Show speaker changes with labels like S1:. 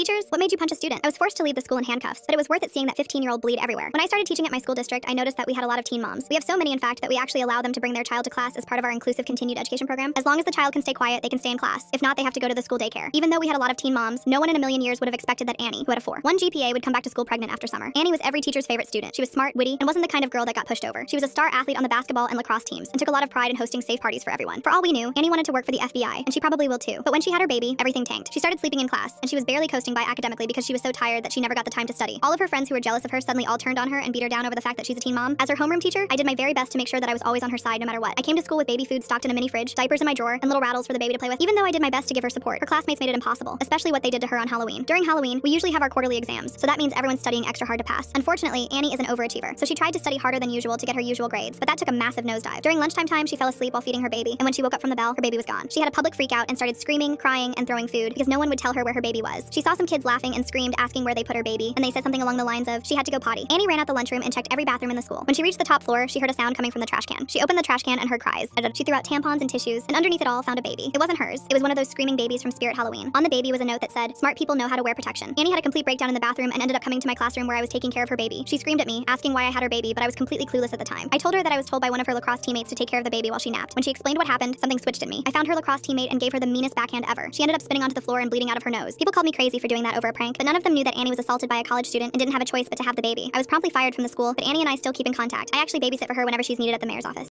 S1: Teachers, what made you punch a student? I was forced to leave the school in handcuffs, but it was worth it seeing that 15-year-old bleed everywhere. When I started teaching at my school district, I noticed that we had a lot of teen moms. We have so many, in fact, that we actually allow them to bring their child to class as part of our inclusive continued education program. As long as the child can stay quiet, they can stay in class. If not, they have to go to the school daycare. Even though we had a lot of teen moms, no one in a million years would have expected that Annie, who had a 4.1 GPA, would come back to school pregnant after summer. Annie was every teacher's favorite student. She was smart, witty, and wasn't the kind of girl that got pushed over. She was a star athlete on the basketball and lacrosse teams, and took a lot of pride in hosting safe parties for everyone. For all we knew, Annie wanted to work for the FBI, and she probably will too. But when she had her baby, everything tanked. She started sleeping in class, and she was barely coasting by academically because she was so tired that she never got the time to study. All of her friends who were jealous of her suddenly all turned on her and beat her down over the fact that she's a teen mom. As her homeroom teacher, I did my very best to make sure that I was always on her side no matter what. I came to school with baby food stocked in a mini fridge, diapers in my drawer, and little rattles for the baby to play with. Even though I did my best to give her support, her classmates made it impossible, especially what they did to her on Halloween. During Halloween, we usually have our quarterly exams, so that means everyone's studying extra hard to pass. Unfortunately, Annie is an overachiever, so she tried to study harder than usual to get her usual grades, but that took a massive nosedive. During lunchtime time, she fell asleep while feeding her baby, and when she woke up from the bell, her baby was gone. She had a public freak out and started screaming, crying, and throwing food because no one would tell her where her baby was. She saw some kids laughing and screamed, asking where they put her baby, and they said something along the lines of she had to go potty. Annie ran out the lunchroom and checked every bathroom in the school. When she reached the top floor, she heard a sound coming from the trash can. She opened the trash can and heard cries. She threw out tampons and tissues, and underneath it all found a baby. It wasn't hers. It was one of those screaming babies from Spirit Halloween. On the baby was a note that said, "Smart people know how to wear protection." Annie had a complete breakdown in the bathroom and ended up coming to my classroom where I was taking care of her baby. She screamed at me, asking why I had her baby, but I was completely clueless at the time. I told her that I was told by one of her lacrosse teammates to take care of the baby while she napped. When she explained what happened, something switched in me. I found her lacrosse teammate and gave her the meanest backhand ever. She ended up spinning onto the floor and bleeding out of her nose. People called me crazy for doing that over a prank, but none of them knew that Annie was assaulted by a college student and didn't have a choice but to have the baby. I was promptly fired from the school, but Annie and I still keep in contact. I actually babysit for her whenever she's needed at the mayor's office.